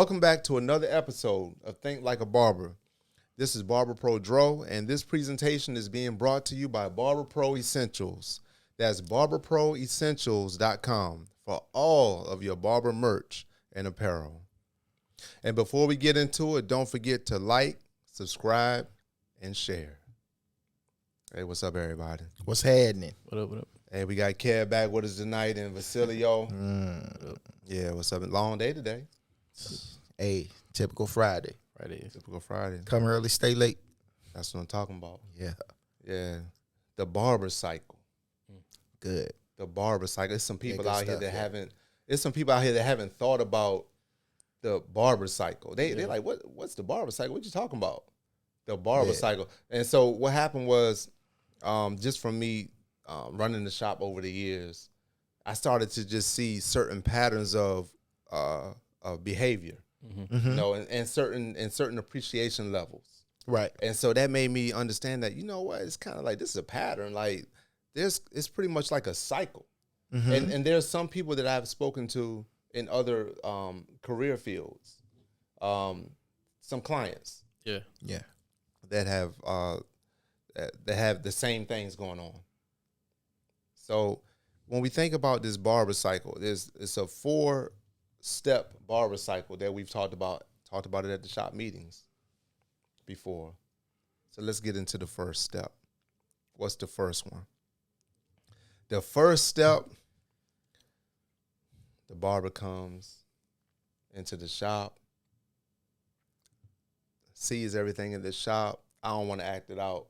Welcome back to another episode of Think Like a Barber. This is Barber Pro Dro, and this presentation is being brought to you by Barber Pro Essentials. That's barberproessentials.com for all of your barber merch and apparel. And before we get into it, don't forget to like, subscribe, and share. Hey, what's up, everybody? What's happening? What up, what up? Hey, we got Kev back with us tonight and Vasilio. Yeah, what's up? Long day today. Hey, typical Friday. Typical Friday. Come early, stay late. That's what I'm talking about. Yeah. Yeah. The barber cycle. Good. The barber cycle. There's some people out here that haven't. haven't thought about the barber cycle. They're like, what's the barber cycle? What you talking about? The barber cycle. And so what happened was, just from me running the shop over the years, I started to just see certain patterns of behavior, you know, and certain appreciation levels. Right. And so that made me understand that, you know what, it's kind of like this is a pattern. Like it's pretty much like a cycle. And there's some people that I've spoken to in other career fields, some clients. Yeah. That have the same things going on. So when we think about this barber cycle, it's a 4-step barber cycle that we've talked about it at the shop meetings before. So let's get into the first step. What's the first one? The first step, the barber comes into the shop, sees everything in the shop. I don't want to act it out,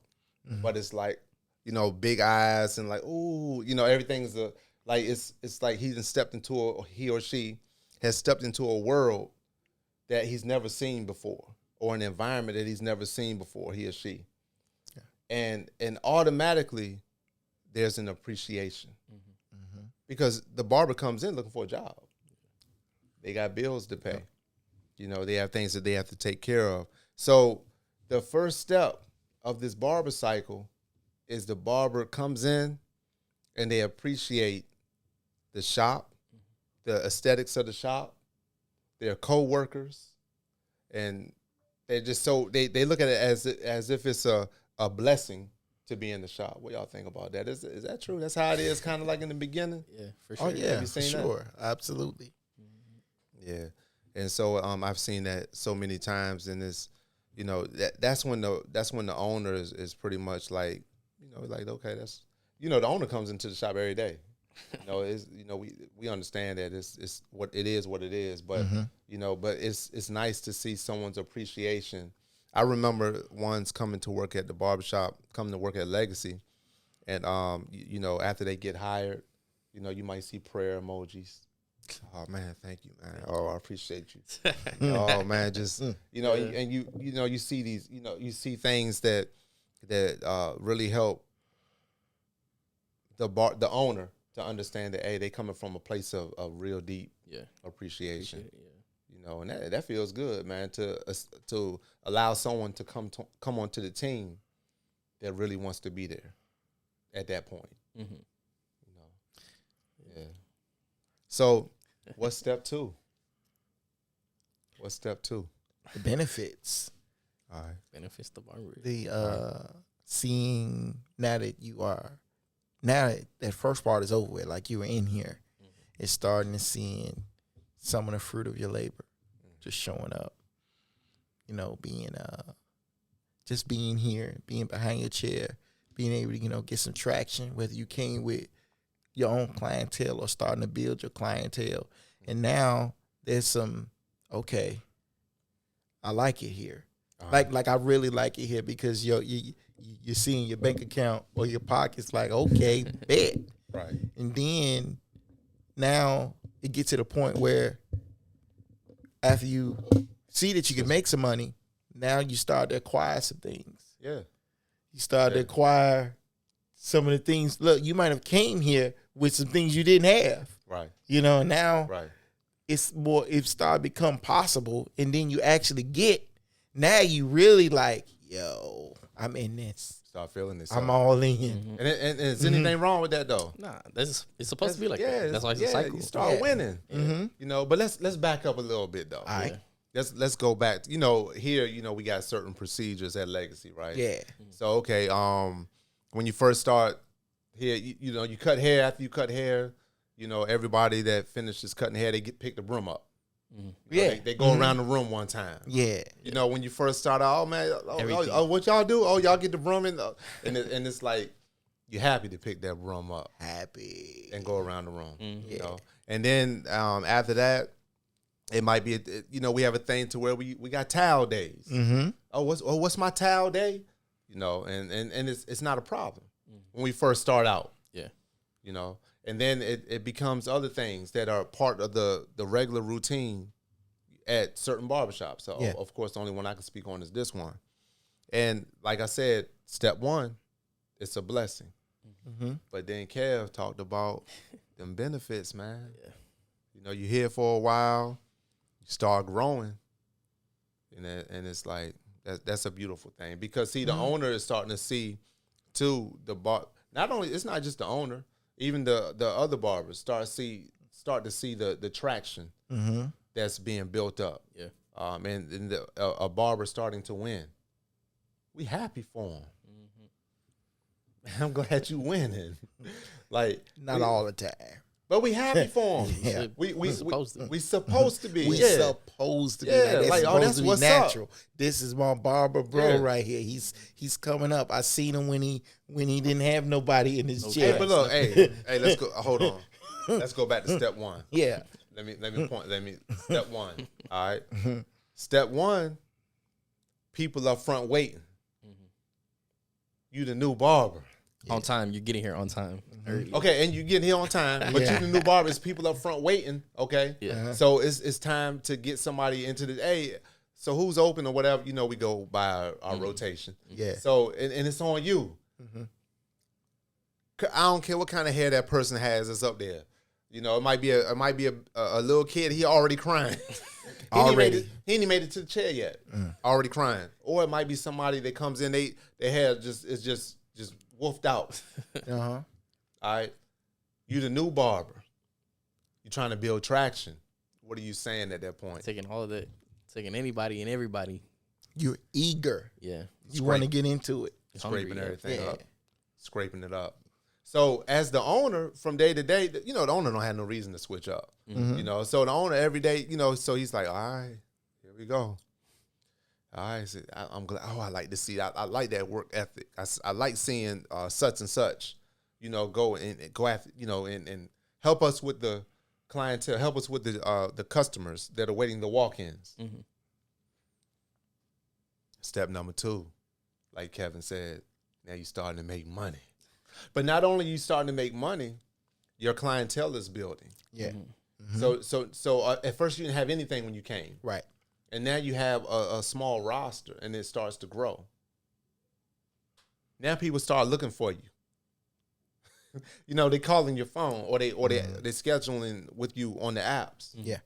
but it's like, you know, big eyes and like, ooh, you know, everything's it's like he or she has stepped into a world that he's never seen before, or an environment that he's never seen before, he or she. Yeah. And automatically there's an appreciation because the barber comes in looking for a job. They got bills to pay. Yeah. You know, they have things that they have to take care of. So the first step of this barber cycle is the barber comes in and they appreciate the shop, the aesthetics of the shop, their co-workers, and they just they look at it as if it's a blessing to be in the shop. What y'all think about that? Is that true? That's how it is, kind of like in the beginning? Yeah, for sure. Oh, yeah, have you seen that? Absolutely. Yeah. And so I've seen that so many times, and it's, you know, that's when the owner is pretty much like, you know, like, okay, that's, you know, the owner comes into the shop every day. You know, we understand that it's what it is, but you know, but it's nice to see someone's appreciation. I remember ones coming to work at the barbershop, coming to work at Legacy, and you know, after they get hired, you know, you might see prayer emojis. Oh man, thank you, man. Oh, I appreciate you. Oh man, just you know, and you know, you see these, you know, you see things that really help the owner to understand that, hey, they coming from a place of real deep appreciation. You know, and that feels good, man. To allow someone to come onto the team that really wants to be there at that point. You know, yeah. So, what's step 2? The benefits. All right. Benefits the barber. Seeing now that that first part is over with, like you were in here, it's starting to seeing some of the fruit of your labor just showing up. You know, just being here, being behind your chair, being able to, you know, get some traction, whether you came with your own clientele or starting to build your clientele. And now there's some, okay, I like it here. Like I really like it here because you're seeing your bank account or your pockets like, okay, bet. Right. And then now it gets to the point where after you see that you can make some money, now you start to acquire some things. Yeah. You start to acquire some of the things. Look, you might have came here with some things you didn't have. Right. You know, now right. It started to become possible, and then you actually get, now you really like, yo, I'm in this. Start feeling this. I'm all in. And is anything wrong with that though? Nah, it's supposed to be like that. That's why it's a cycle. You start winning. You know, but let's back up a little bit though. All right. let's go back. You know, here, you know, we got certain procedures at Legacy, right? Yeah. So okay, when you first start here, you know, you cut hair. After you cut hair, you know, everybody that finishes cutting hair, they pick the broom up. You know, they go around the room one time. Yeah. You know, when you first start out, oh man, what y'all do? Oh, y'all get the broom and it's like you're happy to pick that broom up, Happy. and go around the room. You know, and then after that, it might be, you know, we have a thing to where we got towel days. What's my towel day? You know, and it's not a problem when we first start out. Yeah. You know, and then it becomes other things that are part of the regular routine at certain barbershops. So, of course, the only one I can speak on is this one. And like I said, step one, it's a blessing. But then Kev talked about them benefits, man. Yeah. You know, you're here for a while, you start growing, and it's like, that's a beautiful thing. Because, see, the owner is starting to see, too, the bar. Not only, it's not just the owner, even the other barbers start to see the traction that's being built up. Yeah. And a barber starting to win. We happy for him. I'm glad you winning. Like, not all the time, but we happy for him. Yeah. We supposed to. We supposed to be. We supposed to be. Yeah, like, like, that's that's what's natural. up. This is my Barber Bro right here. He's coming up. I seen him when he didn't have nobody in his chair. Hey, but look, hey, let's go. Hold on. Let's go back to step one. Yeah. Let me point. Step one. All right. Step one. People up front waiting. You the new barber. On time. You're getting here on time. Okay, and you get here on time, but you the new barber. It's people up front waiting. Okay. Yeah. So it's time to get somebody into the. Hey, so who's open or whatever? You know, we go by our rotation. Yeah. So and it's on you. I don't care what kind of hair that person has that's up there. You know, it might be a little kid. He already crying. He ain't made it to the chair yet. Already crying. Or it might be somebody that comes in. Their hair is just woofed out. All right. You the new barber. You trying to build traction. What are you saying at that point? Taking all of that. Taking anybody and everybody. You're eager. Yeah. You want to get into it. Scraping everything up. Scraping it up. So as the owner, from day to day, you know, the owner don't have no reason to switch up. You know, so the owner every day, you know, so he's like, all right, here we go. All right, so I'm glad. Oh, I like to see. I like that work ethic. I like seeing such and such, you know, go after, you know, and help us with the clientele, help us with the customers that are waiting the walk-ins. Step number 2, like Kevin said, now you're starting to make money. But not only you starting to make money, your clientele is building. Yeah. So at first you didn't have anything when you came. Right. And now you have a small roster, and it starts to grow. Now people start looking for you. You know, they calling your phone, or they scheduling with you on the apps. Yeah.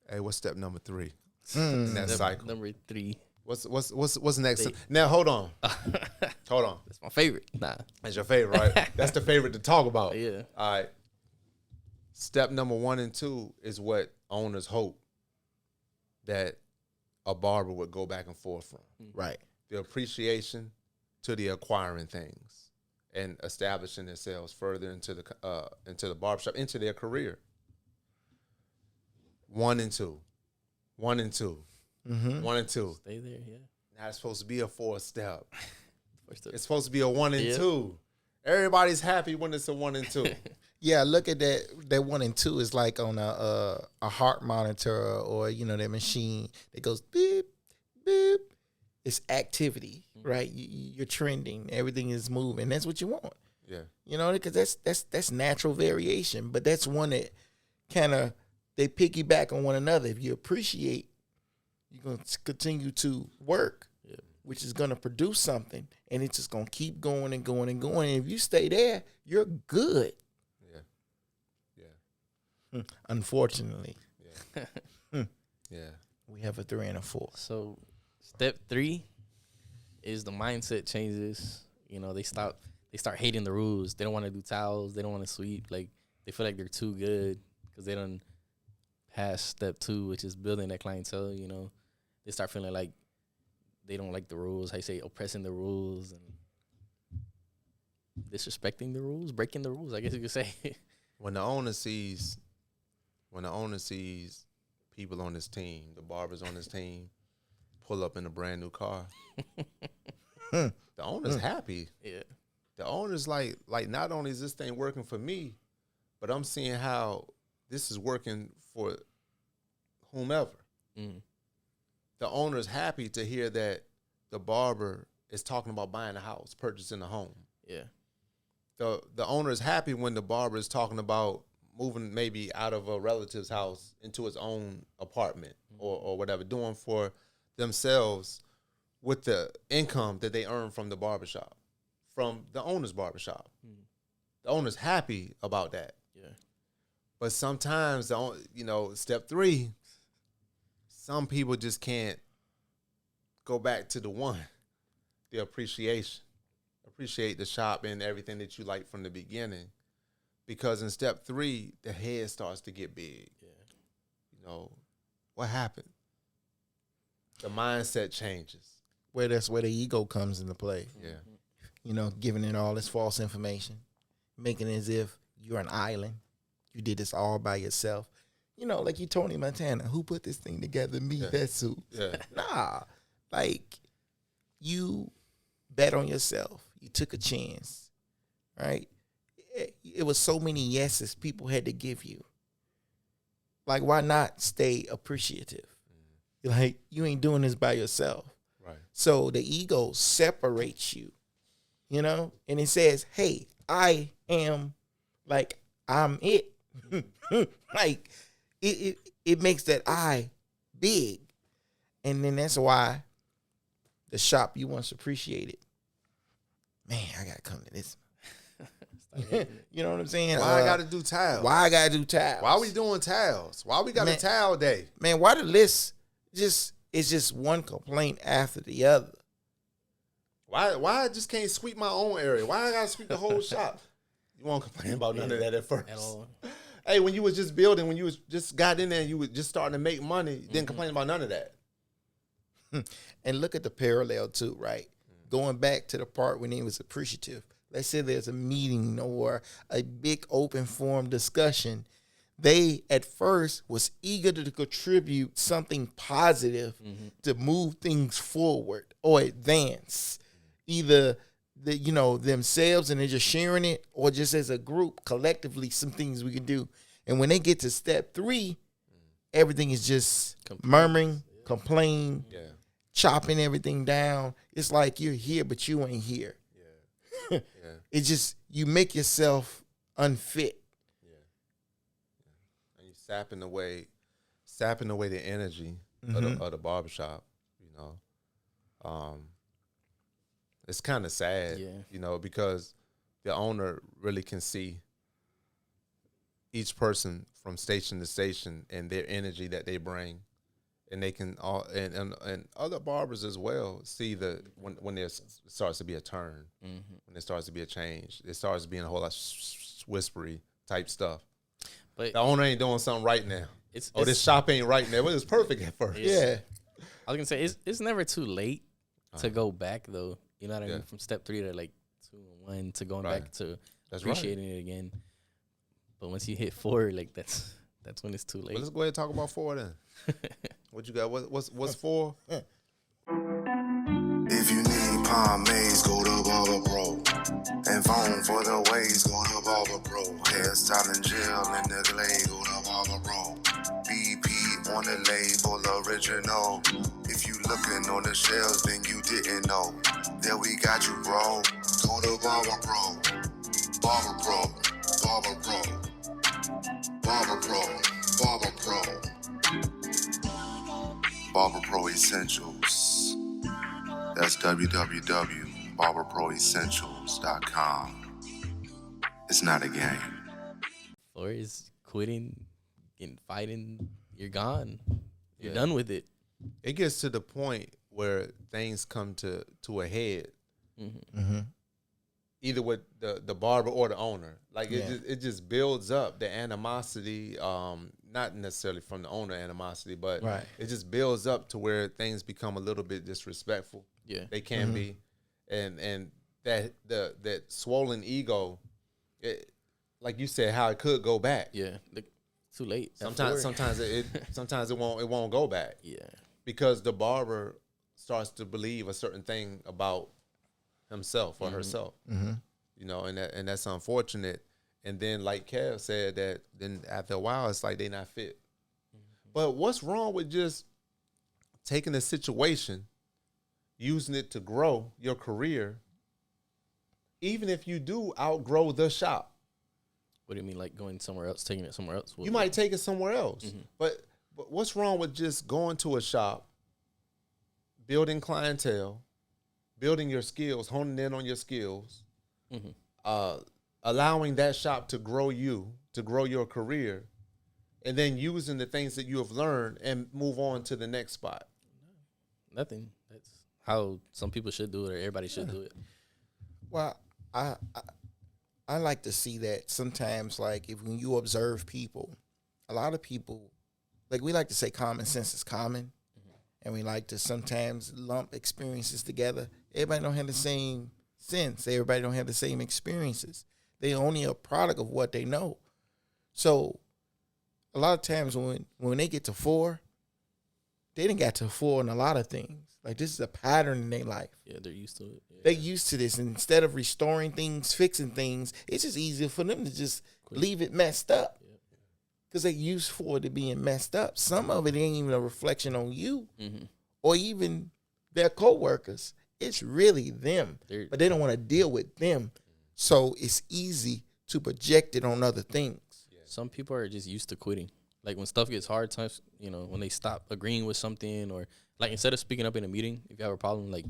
Hey, what's step number 3 in that cycle? Number 3. What's next? Now hold on. That's my favorite. Nah. That's your favorite, right? That's the favorite to talk about. Yeah. All right. Step number 1 and 2 is what owners hope that a barber would go back and forth from. Right. The appreciation to the acquiring things and establishing themselves further into the barbershop, into their career. 1 and 2. 1 and 2. 1 and 2. Stay there, yeah. Now it's supposed to be a 4-step. It's supposed to be a 1 and 2. Everybody's happy when it's a 1 and 2. Yeah, look at that 1 and 2 is like on a heart monitor, or, you know, that machine that goes beep, beep. It's activity, right? You're trending. Everything is moving. That's what you want. Yeah. You know, because that's natural variation. But that's one that kind of, they piggyback on one another. If you appreciate, you're going to continue to work, which is going to produce something, and it's just going to keep going and going and going. And if you stay there, you're good. Yeah. Unfortunately. Yeah. Yeah. We have a 3 and a 4. So step 3 is the mindset changes. You know, they start hating the rules. They don't want to do towels. They don't want to sweep. Like, they feel like they're too good because they done past step 2, which is building that clientele, you know, they start feeling like they don't like the rules. How you say, oppressing the rules and disrespecting the rules, breaking the rules, I guess you could say. When the owner sees people on his team, the barbers on his team, pull up in a brand new car, the owner's happy. Yeah. The owner's like not only is this thing working for me, but I'm seeing how this is working for whomever. Mm. The owner's happy to hear that the barber is talking about buying a house, purchasing a home. Yeah. The owner is happy when the barber is talking about moving maybe out of a relative's house into his own apartment or whatever, doing for themselves with the income that they earn from the barbershop, from the owner's barbershop. The owner's happy about that. Yeah. But sometimes, step 3, some people just can't go back to the one, the appreciation. Appreciate the shop and everything that you like from the beginning. Because in step 3, the head starts to get big. Yeah. You know, what happened? The mindset changes. That's where the ego comes into play. Yeah. You know, giving it all this false information, making it as if you're an island. You did this all by yourself. You know, like you Tony Montana, who put this thing together? Me, Yeah. that's who. Yeah. Nah, like you bet on yourself. You took a chance, right? It was so many yeses people had to give you. Like, why not stay appreciative? Like, you ain't doing this by yourself. Right. So So the ego separates you, you know, and it says, hey, I am, like, I'm it. Like, it makes that I big. And then that's why the shop you once appreciated, man, I got to come to this. You know what I'm saying? why I got to do towels? Why I got to do towels? Why we doing towels? Why we got Man. a towel day? Man, why the list is just one complaint after the other? Why I just can't sweep my own area? Why I got to sweep the whole shop? You won't complain about none of that at first. At all. Hey, when you was just building, when you was just got in there and you was just starting to make money, you didn't complain about none of that. And look at the parallel too, right? Going back to the part when he was appreciative. Let's say there's a meeting or a big open forum discussion. They at first was eager to contribute something positive to move things forward or advance. Either themselves and they're just sharing it, or just as a group, collectively, some things we can do. And when they get to step 3, everything is just murmuring, complaining, chopping everything down. It's like you're here, but you ain't here. Yeah. It's just, you make yourself unfit. And you sapping away the energy of the barbershop, you know. It's kind of sad, you know, because the owner really can see each person from station to station and their energy that they bring. And they can all and other barbers as well see when there starts to be a turn, when there starts to be a change, it starts being a whole lot whispery type stuff. But the owner ain't doing something right now. This shop ain't right now. Well, it was perfect at first. Yeah. I was gonna say it's never too late to go back though. You know what I mean? Yeah. From step 3 to like 2 and 1 to going Right. back to That's appreciating it again. But once you hit 4, like that's when it's too late. Well, let's go ahead and talk about 4 then. What you got? What's 4? If you need pomades, go to Barber Pro. And phone for the waves, go to Barber Pro. Hairstyle and gel and the glade, go to Barber Pro. BP on the label, original. If you looking on the shelves, then you didn't know. There we got you, bro. Go to Barber Pro. Barber Pro. Barber Pro. Barber Pro. Barber Pro. Barber Pro Essentials. That's www.barberproessentials.com. It's not a game. 4 is quitting, getting fighting. You're gone. You're done with it. It gets to the point where things come to a head, either with the barber or the owner. Like it just builds up the animosity. not necessarily from the owner animosity, but Right. it just builds up to where things become a little bit disrespectful. Yeah. They can be, and that swollen ego, like you said, how it could go back. Yeah. Too late. Sometimes it won't go back. Yeah. Because the barber starts to believe a certain thing about himself or herself. You know, and that's unfortunate. And then, like Kev said, that then after a while, it's like they not fit. But what's wrong with just taking a situation, using it to grow your career, even if you do outgrow the shop? What do you mean, like going somewhere else, taking it somewhere else? You might take it somewhere else. But what's wrong with just going to a shop, building clientele, building your skills, honing in on your skills, allowing that shop to grow you, to grow your career, and then using the things that you have learned and move on to the next spot? Nothing. That's how some people should do it, or everybody should do it. Well, I like to see that sometimes, like when you observe people, a lot of people, like we like to say common sense is common, and we like to sometimes lump experiences together. Everybody don't have the same sense. Everybody don't have the same experiences. They only a product of what they know. So a lot of times when they get to 4, they didn't get to 4 in a lot of things. Like this is a pattern in their life. Yeah, they're used to it. Yeah. They're used to this. And instead of restoring things, fixing things, it's just easier for them to just leave it messed up. Because they're used for it to being messed up. Some of it ain't even a reflection on you or even their coworkers. It's really them. But they don't want to deal with them. So it's easy to project it on other things. Some people are just used to quitting. Like when stuff gets hard, times, you know, when they stop agreeing with something, or like instead of speaking up in a meeting, if you have a problem, like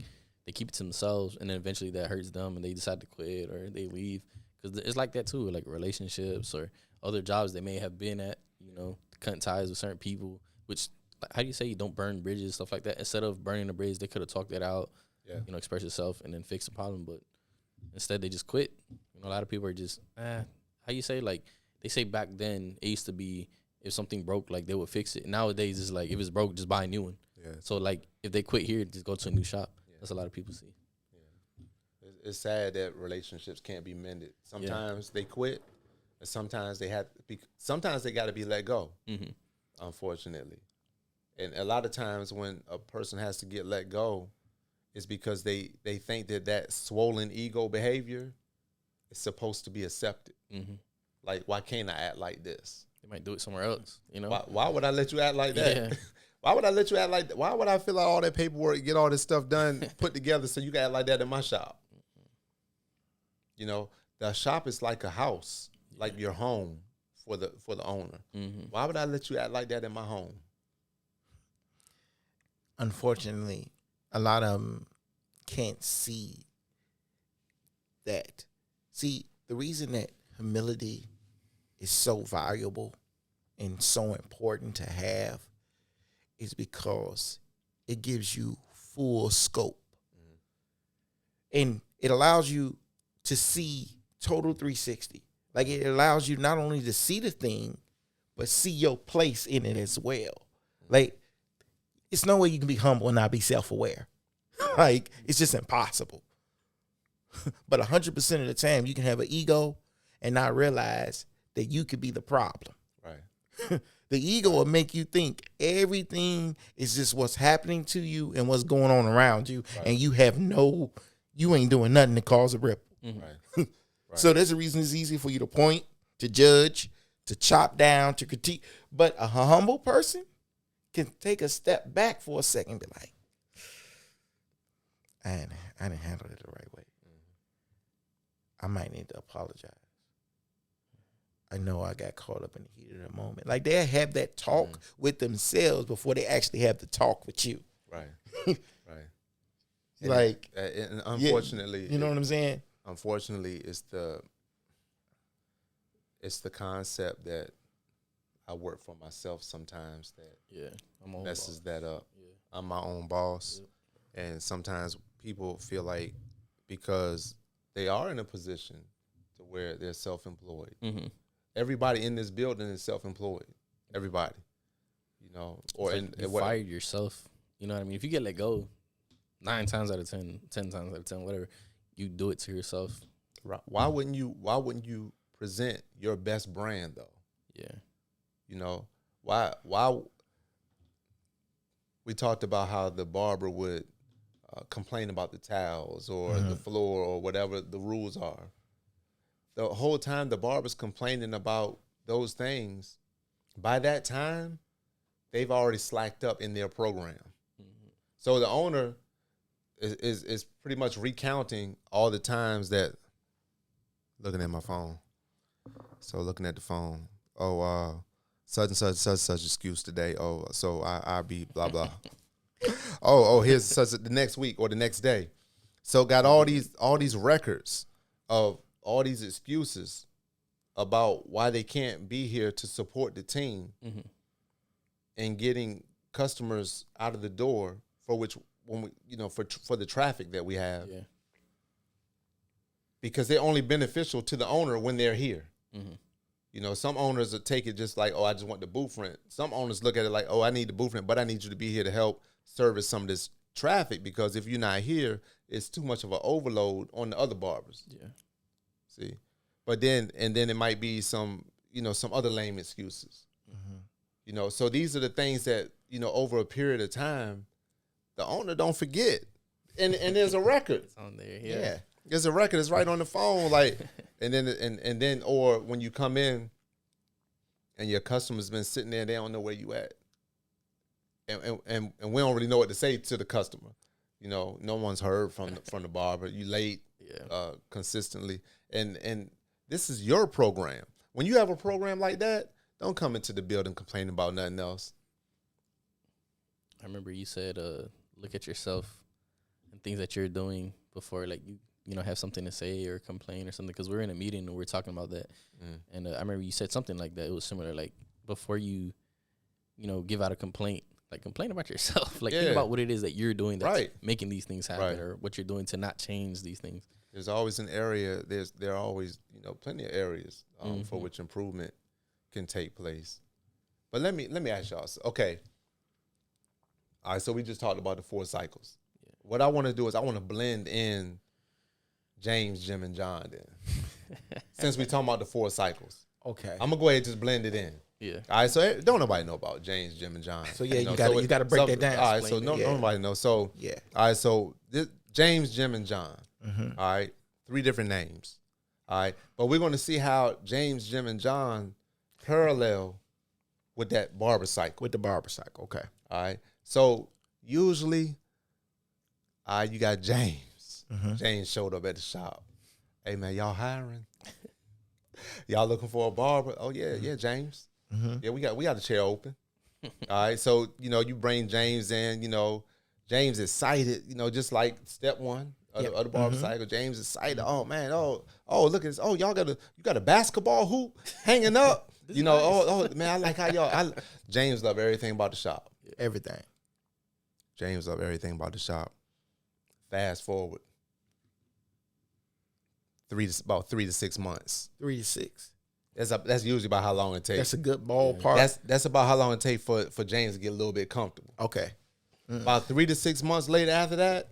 they keep it to themselves, and then eventually that hurts them, and they decide to quit or they leave. Because it's like that too, like relationships or other jobs they may have been at, you know, cutting ties with certain people. Which, how do you say you don't burn bridges, stuff like that? Instead of burning the bridge, they could have talked that out, you know, express yourself and then fix the problem. But instead, they just quit. You know, a lot of people are just, how you say, like, they say back then, it used to be, if something broke, like, they would fix it. Nowadays, it's like, if it's broke, just buy a new one. Yeah. So, like, if they quit here, just go to a new shop. Yeah. That's a lot of people see. Yeah. It's sad that relationships can't be mended. Sometimes they quit, and sometimes they sometimes they got to be let go, unfortunately. And a lot of times when a person has to get let go, it's because they think that swollen ego behavior is supposed to be accepted. Like, why can't I act like this? They might do it somewhere else, you know? Why would I let you act like that? Yeah. Why would I let you act like that? Why would I fill out all that paperwork, get all this stuff done, put together so you can act like that in my shop? You know, the shop is like a house, like your home for the owner. Why would I let you act like that in my home? Unfortunately, a lot of them can't see that. See, the reason that humility is so valuable and so important to have is because it gives you full scope. And it allows you to see total 360. Like, it allows you not only to see the thing, but see your place in it as well. Like, it's no way you can be humble and not be self-aware. Like, it's just impossible. But 100% of the time, you can have an ego and not realize that you could be the problem. Right. The ego will make you think everything is just what's happening to you and what's going on around you, and you ain't doing nothing to cause a ripple. Right. So there's a reason it's easy for you to point, to judge, to chop down, to critique. But a humble person can take a step back for a second and be like, I didn't handle it the right way. I might need to apologize. I know I got caught up in the heat of the moment. Like, they'll have that talk with themselves before they actually have the talk with you. Right. Right. Like, and unfortunately, you know what I'm saying? Unfortunately, it's the concept that I work for myself sometimes that messes that up. Yeah. I'm my own boss. Yeah. And sometimes people feel like because they are in a position to where they're self-employed. Everybody in this building is self-employed. everybody, you know, or It's like you fired yourself. You know what I mean? If you get let go 9 times out of 10, 10 times out of 10, whatever, you do it to yourself. Right. Why wouldn't you present your best brand though? Yeah. You know, why we talked about how the barber would complain about the towels or the floor or whatever the rules are. The whole time the barber's complaining about those things, by that time, they've already slacked up in their program. So the owner is pretty much recounting all the times that, looking at my phone. So looking at the phone, such and such excuse today. Oh, so I'll be blah blah. Here's such the next week or the next day. So got all these records of all these excuses about why they can't be here to support the team and getting customers out of the door for which when we for the traffic that we have. Yeah. Because they're only beneficial to the owner when they're here. You know, some owners will take it just like, I just want the booth rent. Some owners look at it like, I need the booth rent, but I need you to be here to help service some of this traffic, because if you're not here, it's too much of an overload on the other barbers. Yeah. See? But then it might be some other lame excuses. You know, so these are the things that, over a period of time, the owner don't forget. And there's a record. It's on there. Yeah. Yeah. There's a record. It's right on the phone. Like, and then, or when you come in and your customer's been sitting there, they don't know where you at. And we don't really know what to say to the customer. You know, no one's heard from the barber. You late consistently. And this is your program. When you have a program like that, don't come into the building complaining about nothing else. I remember you said, look at yourself and things that you're doing before, like, you know, have something to say or complain or something, because we're in a meeting and we're talking about that. And I remember you said something like that. It was similar, like, before you give out a complaint, like, complain about yourself. Like, think about what it is that you're doing that's making these things happen, or what you're doing to not change these things. There's always an area, there are always, plenty of areas for which improvement can take place. But let me ask y'all, okay. All right, so we just talked about the 4 cycles. Yeah. What I want to do is I want to blend in James, Jim, and John then. Since we talking about the 4 cycles. Okay. I'm going to go ahead and just blend it in. Yeah. All right, so don't nobody know about James, Jim, and John. So, you got to break that down. All right, so nobody knows. So, all right, so James, Jim, and John. All right, 3 different names. All right, but we're going to see how James, Jim, and John parallel with that barber cycle. With the barber cycle, okay. All right. So usually, you got James. James showed up at the shop. Hey man, y'all hiring? Y'all looking for a barber? Oh yeah, James. Yeah, we got the chair open. All right. So you bring James in. James excited. Just like step 1 of the barber cycle. James excited. Oh man. Oh look at this. Oh you got a basketball hoop hanging up. Nice. Oh man, I like how y'all. James love everything about the shop. Everything. James loved everything about the shop. Fast forward, about 3 to 6 months. 3 to 6. That's usually about how long it takes. That's a good ballpark. That's about how long it takes for James to get a little bit comfortable. Okay. About 3 to 6 months later after that,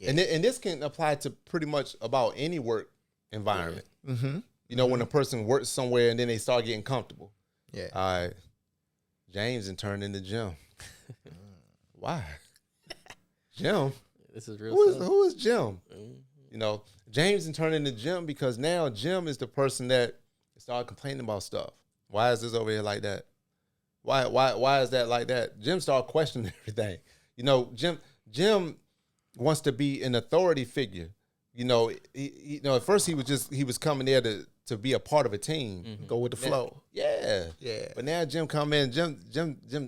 and this can apply to pretty much about any work environment. When a person works somewhere and then they start getting comfortable. Yeah. All right. James and turned into Jim. Why? Jim. This is real. Who is Jim? James and turned into Jim because now Jim is the person that started complaining about stuff. Why is this over here like that? Why is that like that? Jim started questioning everything. Jim wants to be an authority figure. At first he was coming there to be a part of a team. Go with the flow. Yeah. But now Jim come in. Jim,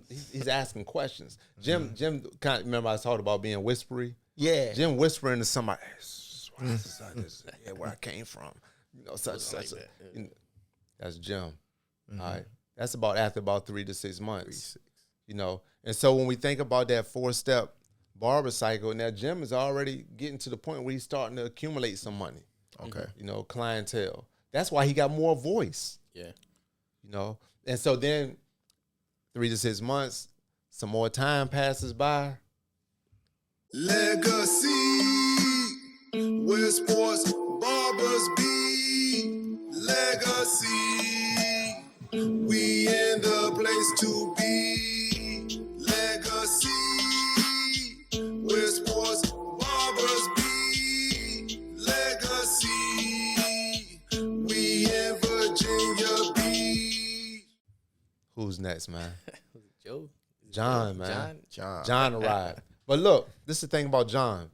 he's asking questions. Jim kind of, remember I talked about being whispery. Yeah. Jim whispering to somebody. Where I came from. Such. That. That's Jim. All right. That's after about 3 to 6 months. And so when we think about that 4-step barber cycle, now Jim is already getting to the point where he's starting to accumulate some money. Okay. Clientele. That's why he got more voice. Yeah. And so then 3 to 6 months, some more time passes by. Legacy, where sports barbers be. Legacy, we in the place to be. Legacy, where sports barbers be. Legacy, we in Virginia Beach. Who's next, man? Joe? John, man. John. John arrived. But look, this is the thing about John.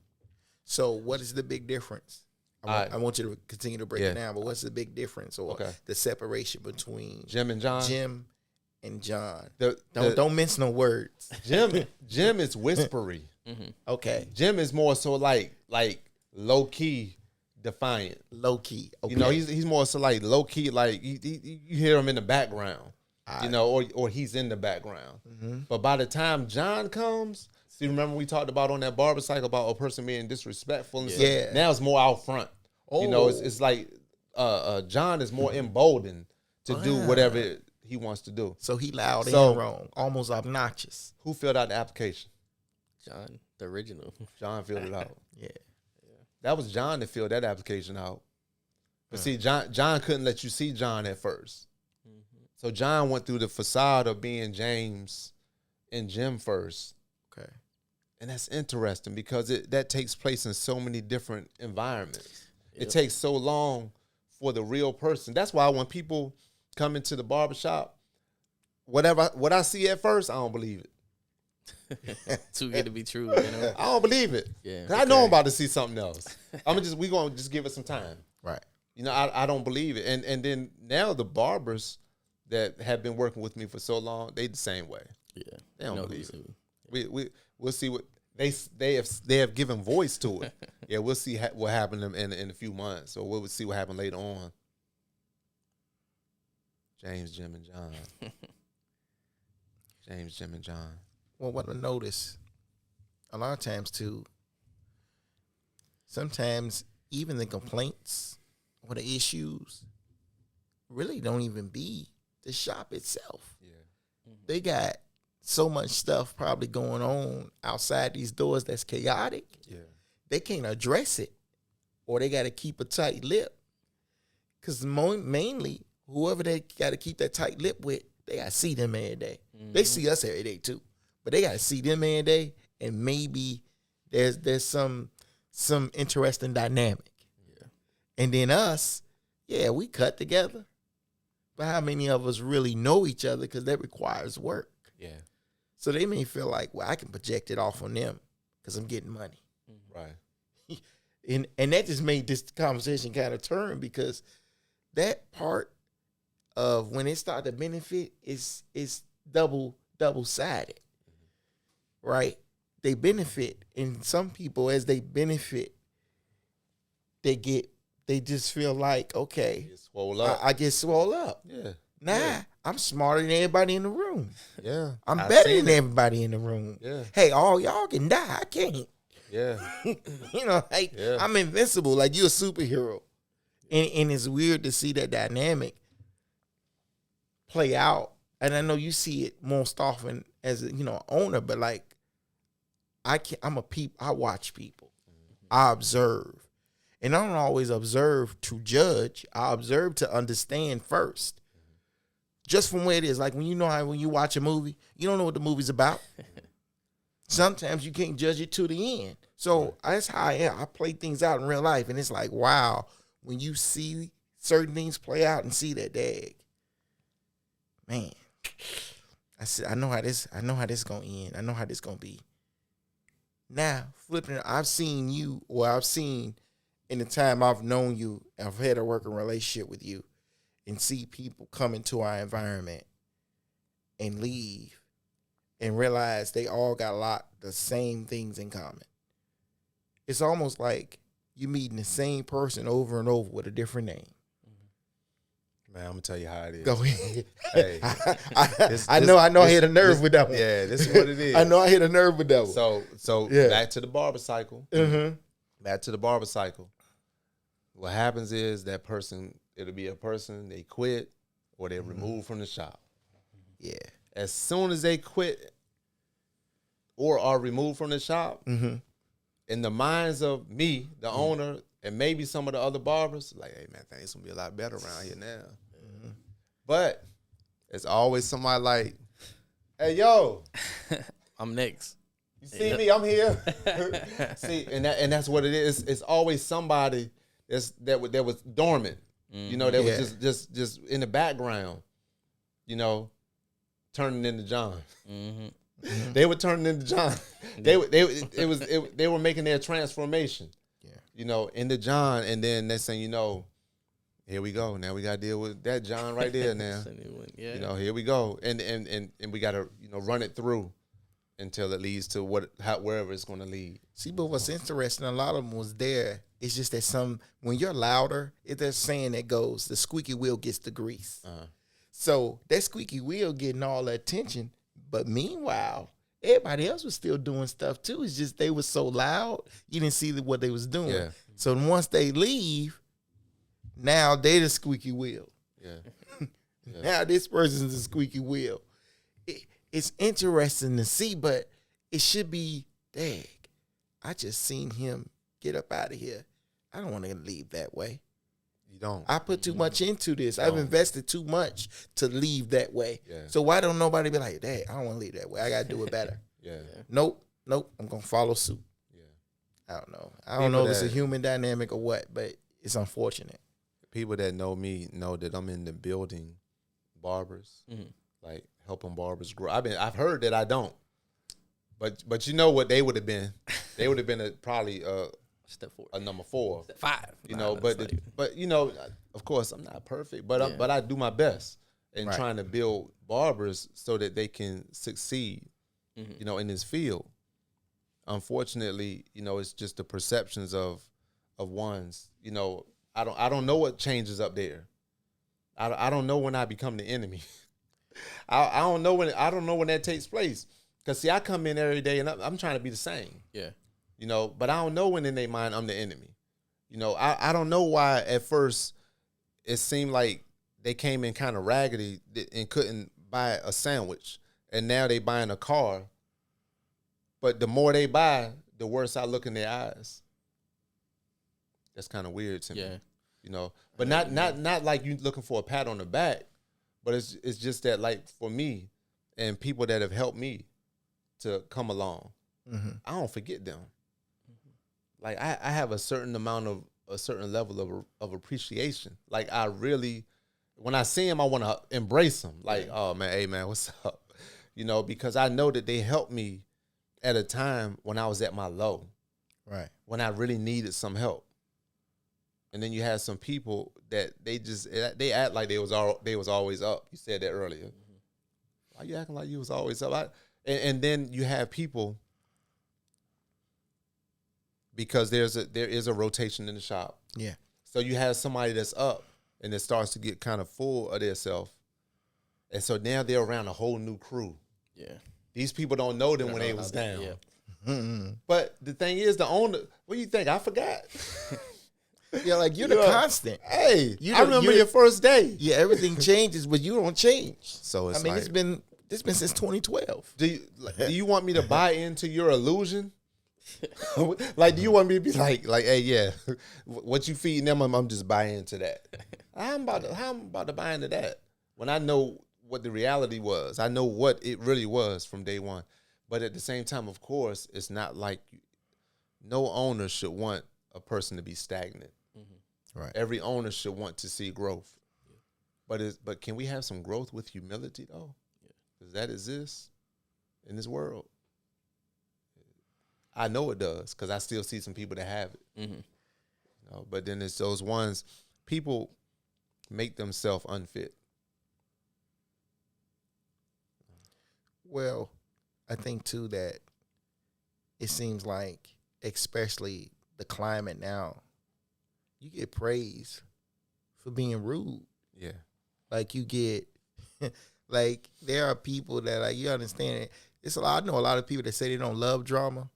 So what is the big difference? I want you to continue to break it down, but what's the big difference or the separation between Jim and John? Jim and John. Don't mince no words. Jim is whispery. Okay. Jim is more so like low key defiant. Low key. Okay. You know, he's more so like low key, like you hear him in the background. You know, or he's in the background. But by the time John comes, see, remember we talked about on that barber cycle about a person being disrespectful and stuff? Now it's more out front. You know, it's like John is more emboldened to do whatever he wants to do. So he loud and wrong, almost obnoxious. Who filled out the application? John, the original. John filled it out. Yeah. That was John that filled that application out. But see, John couldn't let you see John at first. So John went through the facade of being James and Jim first. Okay. And that's interesting because that takes place in so many different environments. Yep. It takes so long for the real person. That's why when people come into the barbershop, what I see at first, I don't believe it. Too good to be true, you know? I don't believe it. Yeah. I know I'm about to see something else. We gonna just give it some time. Right. You know, I don't believe it. And then now the barbers that have been working with me for so long, they the same way. Yeah. They don't believe it. We'll see what they have given voice to it. Yeah, we'll see what happened in a few months, or we'll see what happened later on. James, Jim, and John. James, Jim, and John. Well, what I notice a lot of times too, sometimes even the complaints or the issues really don't even be the shop itself. Yeah. They got so much stuff probably going on outside these doors that's chaotic. Yeah. They can't address it, or they got to keep a tight lip. Because mainly, whoever they got to keep that tight lip with, they got to see them every day. They see us every day too, but they got to see them every day, and maybe there's some interesting dynamic. Yeah. And then us, we cut together. But how many of us really know each other? Because that requires work. Yeah. So they may feel like, well, I can project it off on them because I'm getting money. Right. And that just made this conversation kind of turn, because that part of when it started to benefit is double-sided, right? They benefit, and some people, as they benefit, they just feel like, okay, I get swole up. Yeah. I'm smarter than everybody in the room. Yeah. I'm better than everybody in the room. Yeah. Hey, all y'all can die. I can't. Yeah. You know, like, I'm invincible. Like, you're a superhero. And it's weird to see that dynamic play out. And I know you see it most often as a, owner, but like, I watch people. I observe. And I don't always observe to judge. I observe to understand first. Just from where it is. Like when you watch a movie, you don't know what the movie's about. Sometimes you can't judge it to the end. So that's how I am. I play things out in real life, and it's like, wow, when you see certain things play out and see that man, I know how this gonna end. I know how this gonna be. Now, flipping it, I've seen in the time I've known you, I've had a working relationship with you, and see people come into our environment and leave and realize they all got the same things in common. It's almost like you meeting the same person over and over with a different name. Man, I'm gonna tell you how it is. Go ahead. Hey, I know I hit a nerve with that one. Yeah, this is what it is. I know I hit a nerve with that one. So Yeah. Back to the barber cycle. Back to the barber cycle. What happens is that person, it'll be a person, they quit or they're removed from the shop. Yeah. as soon as they quit or are removed from the shop, in the minds of me, the owner, and maybe some of the other barbers, like, hey, man, things going to be a lot better around here now. But it's always somebody like, hey, yo. I'm next. You see me? I'm here. See, and that's what it is. It's always somebody that was dormant. You know, that was just in the background. You know, turning into John. They were turning into John. They were making their transformation. Yeah. You know, into John, and then next thing you know, here we go. Now we got to deal with that John right there. Now, you know, here we go, and we got to run it through until it leads to wherever it's going to lead. See, but what's interesting, a lot of them was there. It's just that when you're louder, it's a saying that goes, the squeaky wheel gets the grease. So that squeaky wheel getting all the attention, but meanwhile, everybody else was still doing stuff too. It's just they were so loud, you didn't see what they was doing. Yeah. So once they leave, now they the squeaky wheel. Yeah. Now this person's the squeaky wheel. It's interesting to see, but it should be, dang, I just seen him get up out of here. I don't want to leave that way. You don't. I put too much into this. I've invested too much to leave that way. Yeah. So why don't nobody be like, dang, I don't want to leave that way. I got to do it better. Nope. I'm going to follow suit. Yeah. I don't know. I don't know if it's a human dynamic or what, but it's unfortunate. People that know me know that I'm in the building barbers, like helping barbers grow. I've heard that I don't, but you know what they would have been? They would have been probably step 4, a number 4, step 5. You know, but you know, of course I'm not perfect, but I do my best in trying to build barbers so that they can succeed, you know, in this field. Unfortunately, you know, it's just the perceptions of ones. You know, I don't know what changes up there. I don't know when I become the enemy. I don't know when that takes place. Cause see, I come in every day and I'm trying to be the same. Yeah. You know, but I don't know when in their mind I'm the enemy. You know, I don't know why at first it seemed like they came in kind of raggedy and couldn't buy a sandwich, and now they buying a car. But the more they buy, the worse I look in their eyes. That's kind of weird to me. You know, but not like you looking for a pat on the back, but it's just that, like, for me and people that have helped me to come along, I don't forget them. Like I have a certain level of appreciation. Like I really, when I see them, I want to embrace them. Like, oh man, hey man, what's up? You know, because I know that they helped me at a time when I was at my low, right? When I really needed some help. And then you had some people that they act like they was always up. You said that earlier. Why you acting like you was always up? And then you have people, because there is a rotation in the shop. Yeah. So you have somebody that's up and it starts to get kind of full of themselves. And so now they're around a whole new crew. Yeah. These people don't know them when they was down. Yeah. But the thing is, the owner, what do you think? I forgot. Yeah, like you're the constant. Hey, I remember your first day. Yeah, everything changes, but you don't change. So it's it's been since 2012. Do you want me to buy into your illusion? Like, do you want me to be like, hey, yeah, what you feeding them? I'm just buying into that. How I'm about to buy into that when I know what the reality was. I know what it really was from day one. But at the same time, of course, it's not like no owner should want a person to be stagnant. Right. Every owner should want to see growth. Yeah. But can we have some growth with humility though? Does that exist in this world? I know it does, because I still see some people that have it. You know, but then it's those ones, people make themselves unfit. Well, I think too that it seems like, especially the climate now, you get praise for being rude. Yeah. Like you get, like there are people that, like, you understand it. I know a lot of people that say they don't love drama,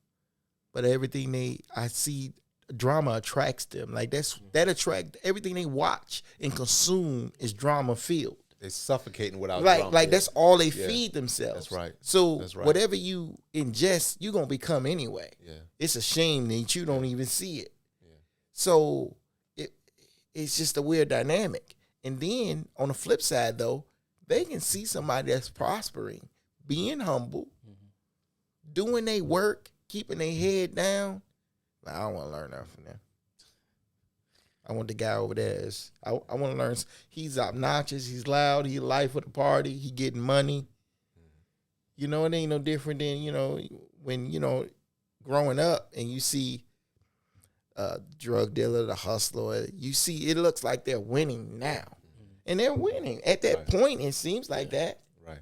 but I see drama attracts them. Like that attract, everything they watch and consume is drama filled. They suffocating without like drum. that's all they Yeah. feed themselves. That's right. So That's right. whatever you ingest, you're gonna become anyway. Yeah. It's a shame that you don't even see it. Yeah. So it's just a weird dynamic. And then on the flip side, though, they can see somebody that's prospering, being humble, doing their work, keeping their head down. I don't want to learn that from them. I want the guy over there. I want to learn. He's obnoxious. He's loud. He life of the party. He getting money. You know, it ain't no different than, when, growing up and you see a drug dealer, the hustler, you see it looks like they're winning now. And they're winning. At that point, it seems like that. Right.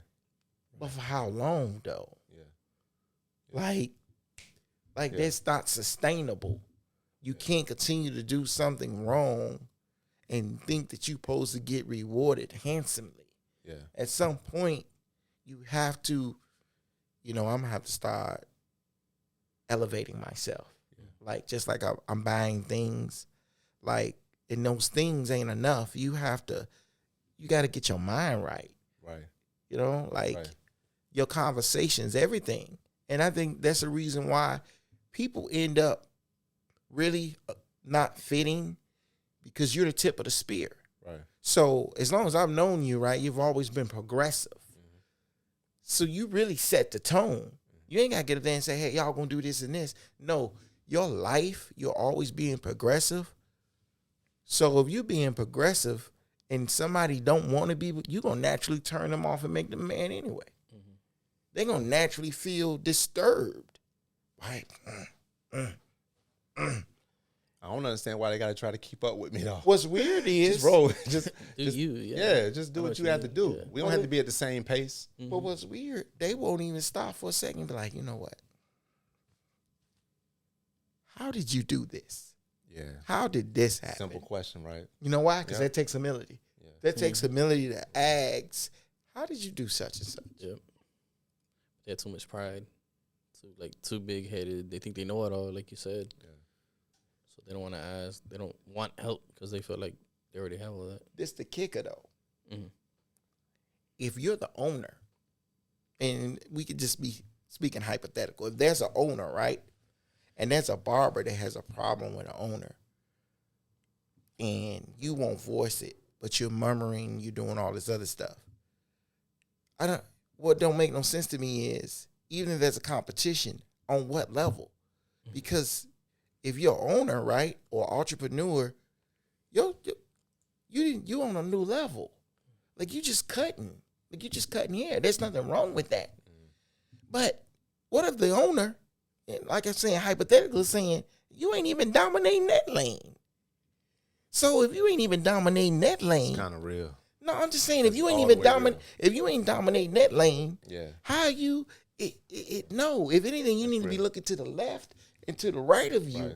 But for how long, though? Yeah. Like that's not sustainable. You can't continue to do something wrong and think that you're supposed to get rewarded handsomely. Yeah. At some point, you have to, I'm going to have to start elevating myself. Yeah. Like, just like I'm buying things, like, and those things ain't enough. You got to get your mind right. Right. Your conversations, everything. And I think that's the reason why people end up really not fitting, because you're the tip of the spear. Right. So as long as I've known you, right, you've always been progressive. Mm-hmm. So you really set the tone. You ain't got to get up there and say, hey, y'all going to do this and this. No, your life, you're always being progressive. So if you're being progressive and somebody don't want to be, you're going to naturally turn them off and make them mad anyway. Mm-hmm. They're going to naturally feel disturbed. Right? I don't understand why they got to try to keep up with me, though. What's weird is... just roll. just do what you have to do. Yeah. We don't have to be at the same pace. Mm-hmm. But what's weird, they won't even stop for a second and be like, you know what? How did you do this? Yeah. How did this happen? Simple question, right? You know why? Because that takes humility. Yeah. That takes humility to ask, how did you do such and such? Yep. They have too much pride. Too big-headed. They think they know it all, like you said. Yeah. So they don't want to ask. They don't want help because they feel like they already have all that. This the kicker, though. Mm-hmm. If you're the owner, and we could just be speaking hypothetical, if there's an owner, right, and there's a barber that has a problem with an owner, and you won't voice it, but you're murmuring, you're doing all this other stuff. What don't make no sense to me is, even if there's a competition, on what level? Because if you're an owner, right, or entrepreneur, you on a new level. Like, you just cutting hair. There's nothing wrong with that. But what if the owner, like I'm saying, hypothetically saying, you ain't even dominating that lane? So if you ain't even dominating that lane, it's kind of real. No, I'm just saying, if you ain't even dominating that lane, how you? No. If anything, you need to be looking to the left and to the right of you. Right.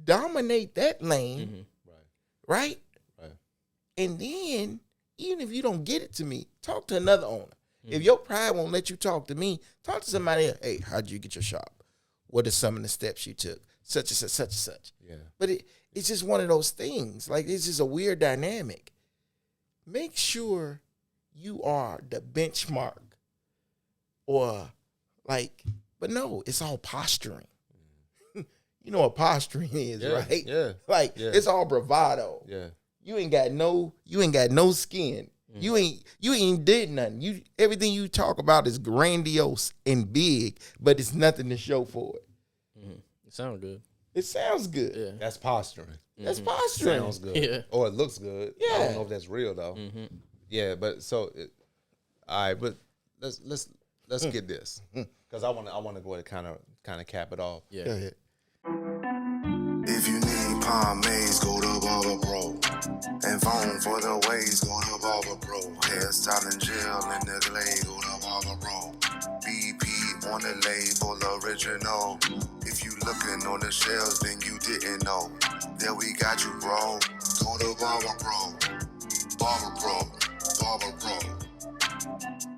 Dominate that lane, right? And then, even if you don't get it to me, talk to another owner. Mm-hmm. If your pride won't let you talk to me, talk to somebody else. Hey, how'd you get your shop? What are some of the steps you took? Such and such, such and such. Yeah. But it's just one of those things. Like, it's just a weird dynamic. Make sure you are the benchmark, but no, it's all posturing. You know what posturing is, right? Yeah. It's all bravado. Yeah. You ain't got no skin. Mm. You ain't did nothing. Everything you talk about is grandiose and big, but it's nothing to show for it. Mm-hmm. It sounds good. It sounds good. Yeah. That's posturing. That's posturing. Sounds good. Yeah. Or it looks good. Yeah. I don't know if that's real though. Mm-hmm. Yeah, but all right, but let's get this, because I want to go ahead and kind of cap it off. Yeah. Go ahead. If you need pomades, go to BarberPro. And phone for the waves, go to BarberPro. Hairstyle and gel in the glade, go to BarberPro. BP on the label, original. If you looking on the shelves, then you didn't know. There we got you, bro. Go to BarberPro. BarberPro. BarberPro.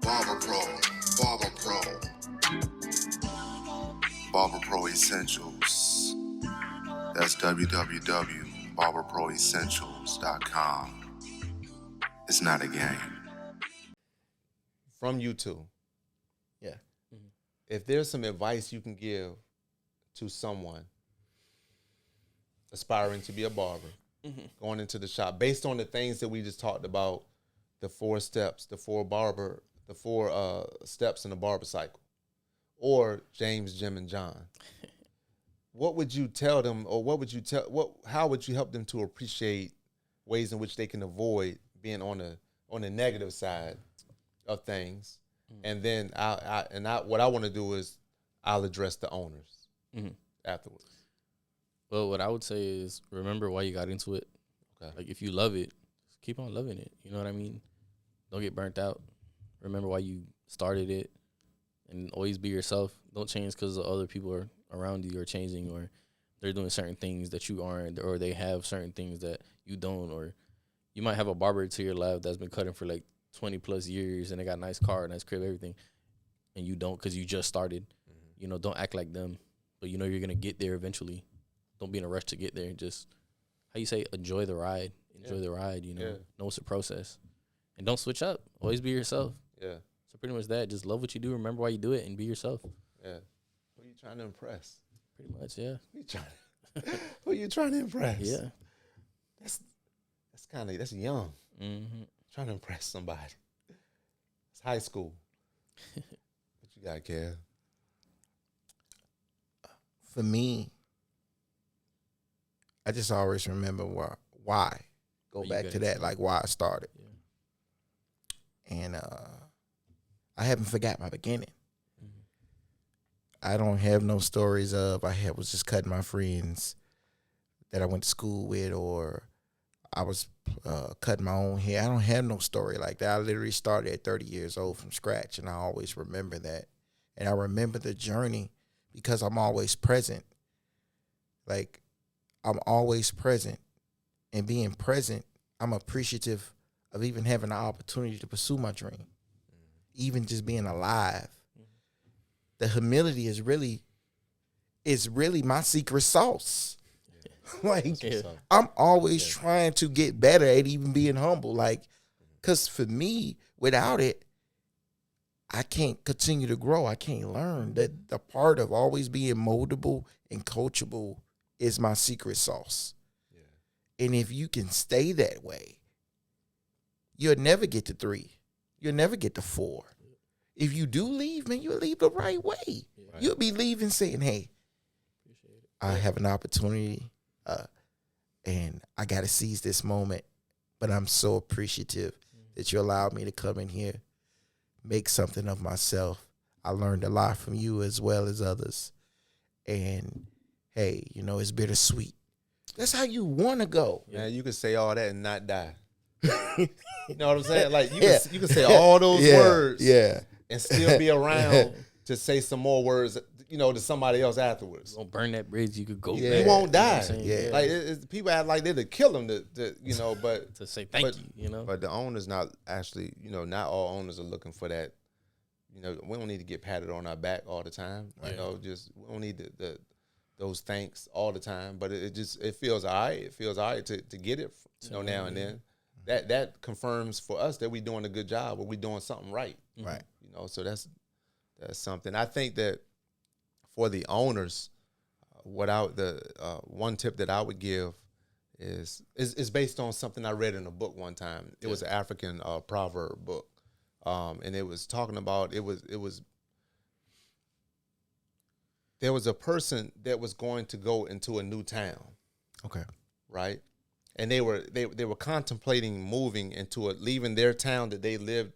BarberPro. BarberPro. BarberPro Essentials. That's www.barberproessentials.com. It's not a game. from you two. Yeah. If there's some advice you can give to someone aspiring to be a barber, going into the shop, based on the things that we just talked about, the 4 steps, the 4 steps in the barber cycle, or James, Jim, and John, what would you tell them, or how would you help them to appreciate ways in which they can avoid being on the negative side of things? And then what I want to do is I'll address the owners afterwards. Well, what I would say is remember why you got into it. Okay. Like if you love it, keep on loving it. You know what I mean? Don't get burnt out. Remember why you started it, and always be yourself. Don't change because other people are around you are changing, or they're doing certain things that you aren't, or they have certain things that you don't, or you might have a barber to your left that's been cutting for like 20 plus years and they got a nice car, nice crib, everything, and you don't because you just started. You know, don't act like them, but you know you're gonna get there eventually. Don't be in a rush to get there. Just, how you say, enjoy the ride. Enjoy the ride, you know. Know it's a process. And don't switch up. Always be yourself. Yeah. So pretty much that. Just love what you do. Remember why you do it and be yourself. Yeah. Who are you trying to impress? Pretty much, yeah. Who are you trying to impress? Yeah. That's young. Mm-hmm. Trying to impress somebody. It's high school. What you got, Kev? For me, I just always remember why. Go back to that, like why I started. Yeah. And I haven't forgot my beginning. I don't have no stories of was just cutting my friends that I went to school with, or I was cutting my own hair. I don't have no story like that. I literally started at 30 years old from scratch, and I always remember that. And I remember the journey because I'm always present. Like, I'm always present. And being present, I'm appreciative of even having the opportunity to pursue my dream. Even just being alive. The humility is really my secret sauce. Like, I'm always trying to get better at even being humble. Like, because for me, without it, I can't continue to grow. I can't learn. That the part of always being moldable and coachable is my secret sauce. Yeah. And if you can stay that way, you'll never get to 3. You'll never get to 4. If you do leave, man, you'll leave the right way. Right. You'll be leaving saying, hey, I have an opportunity, and I got to seize this moment. But I'm so appreciative that you allowed me to come in here, make something of myself. I learned a lot from you as well as others. And, hey, you know, it's bittersweet. That's how you want to go. Yeah, you can say all that and not die. You know what I'm saying? Like, you can say all those words and still be around to say some more words, you know, to somebody else afterwards. Don't burn that bridge. You could go back. You won't die. You know Like, people act like they'd kill them to you know, but to say thank you, you know. But the owner's not actually, you know, not all owners are looking for that. You know, we don't need to get patted on our back all the time. You know, just we don't need those thanks all the time. But it feels all right. It feels all right to get it, you know, now and then. That confirms for us that we're doing a good job, or we're doing something right. Right. You know, so that's something. I think that for the owners, one tip that I would give is based on something I read in a book one time. It was an African proverb book, and it was talking about there was a person that was going to go into a new town. Okay. Right. And they were contemplating leaving their town that they lived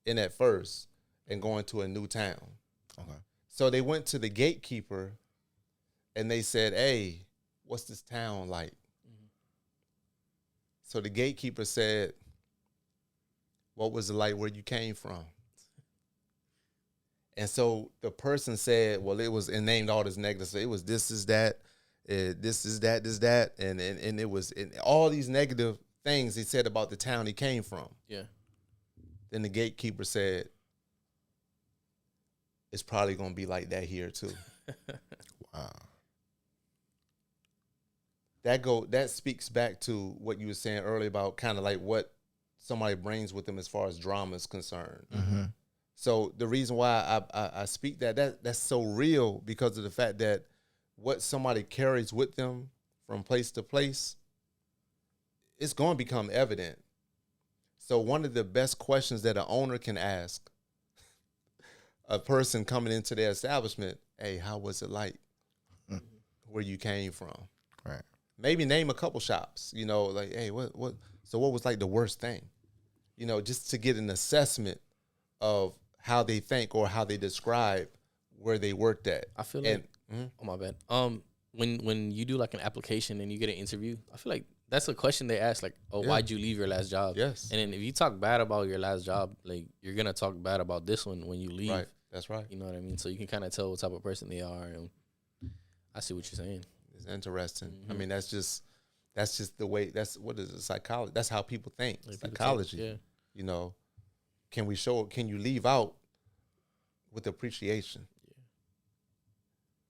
in at first and going to a new town. Okay. So they went to the gatekeeper and they said, hey, what's this town like? So the gatekeeper said, what was it like where you came from? And so the person said, well, it was, and named all this negative. So it was this is that. This is that, and it was all these negative things he said about the town he came from. Yeah. Then the gatekeeper said, it's probably going to be like that here too. Wow. That speaks back to what you were saying earlier about kind of like what somebody brings with them as far as drama is concerned. Mm-hmm. So the reason why I speak that's so real because of the fact that what somebody carries with them from place to place, it's going to become evident. So one of the best questions that an owner can ask a person coming into their establishment, hey, how was it like? Where you came from? Right. Maybe name a couple shops, like, hey, what was like the worst thing? Just to get an assessment of how they think or how they describe where they worked at. I feel like, oh my bad. When you do like an application and you get an interview, I feel like that's a question they ask, like, oh, why'd you leave your last job? Yes. And then if you talk bad about your last job, like, you're gonna talk bad about this one when you leave. Right. That's right. You know what I mean? So you can kind of tell what type of person they are. And I see what you're saying. It's interesting. I mean, that's just the way. That's what is it? Psychology. That's how people think. Like people Psychology. yeah. Can you leave out with appreciation?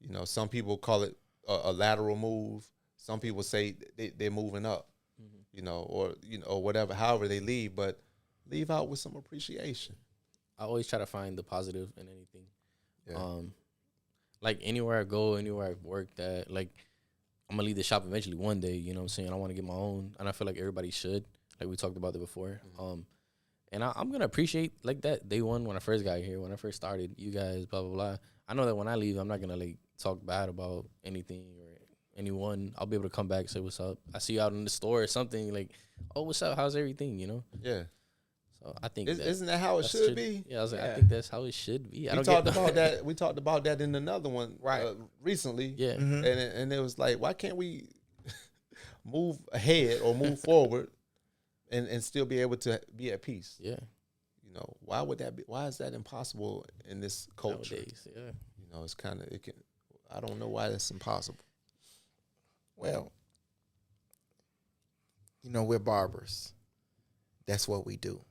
Yeah. Some people call it a lateral move. Some people say they're moving up. Or whatever. However they leave, but leave out with some appreciation. I always try to find the positive in anything. Yeah. Like anywhere I go, anywhere I've worked at, like I'm gonna leave the shop eventually one day, you know what I'm saying? I want to get my own, and I feel like everybody should, like we talked about it before. And I'm gonna appreciate like that day one when I first got here, when I first started, you guys, blah blah blah. I know that when I leave, I'm not gonna like talk bad about anything or anyone. I'll be able to come back and say what's up. I see you out in the store or something, like, oh, what's up? How's everything? Yeah. So I think isn't that how it should be? Yeah, I was like, I think that's how it should be. We talked about that. We talked about that in another one recently. Yeah. And it was like, why can't we move ahead or move forward and still be able to be at peace? Yeah. Why would that be? Why is that impossible in this culture? Nowadays, yeah. It's kind of I don't know why that's impossible. Well, we're barbers. That's what we do.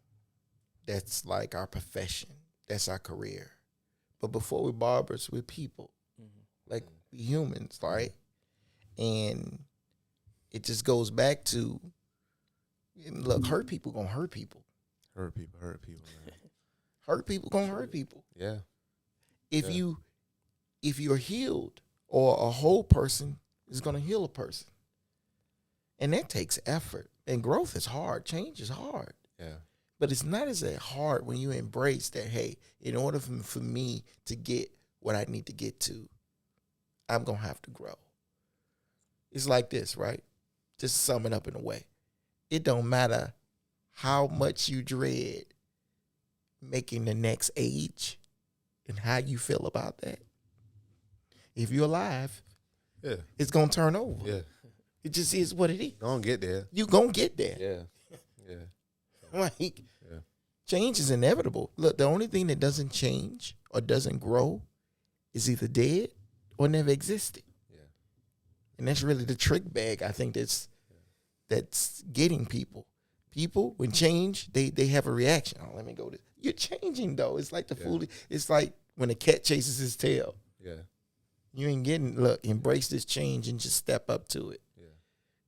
That's like our profession. That's our career. But before we're barbers, we're people. Like, we humans, right? And it just goes back to, look, hurt people gonna hurt people. Hurt people, man. Hurt people gonna hurt people. Yeah. If you're healed, or a whole person is gonna heal a person. And that takes effort. And growth is hard. Change is hard. Yeah. But it's not as hard when you embrace that, hey, in order for me to get what I need to get to, I'm going to have to grow. It's like this, right? Just to sum it up in a way. It don't matter how much you dread making the next age and how you feel about that. If you're alive, it's going to turn over. Yeah. It just is what it is. Gonna get there. You going to get there. Yeah. Like, change is inevitable. Look, the only thing that doesn't change or doesn't grow is either dead or never existed. Yeah. And that's really the trick bag, I think, that's getting people. People, when change, they have a reaction. Oh, let me go this. You're changing, though. It's like the foolish. It's like when a cat chases his tail. Yeah. You ain't getting, look, embrace this change and just step up to it. Yeah.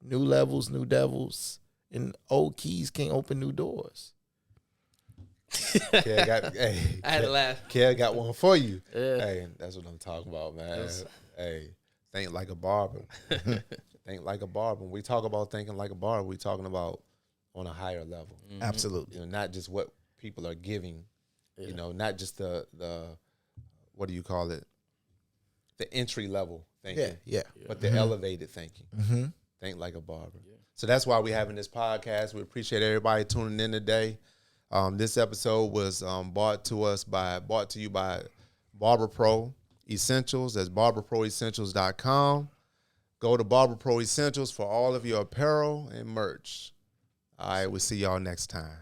New levels, new devils. And old keys can't open new doors. I had to laugh. Kel got one for you. Yeah. Hey, that's what I'm talking about, man. Hey, think like a barber. Think like a barber. When we talk about thinking like a barber, we're talking about on a higher level. Mm-hmm. Absolutely. Not just what people are giving. Not just the what do you call it? The entry level thinking. Yeah. But the elevated thinking. Mm-hmm. Think like a barber. Yeah. So that's why we're having this podcast. We appreciate everybody tuning in today. This episode was brought to you by Barber Pro Essentials. That's barberproessentials.com. Go to Barber Pro Essentials for all of your apparel and merch. All right, we'll see y'all next time.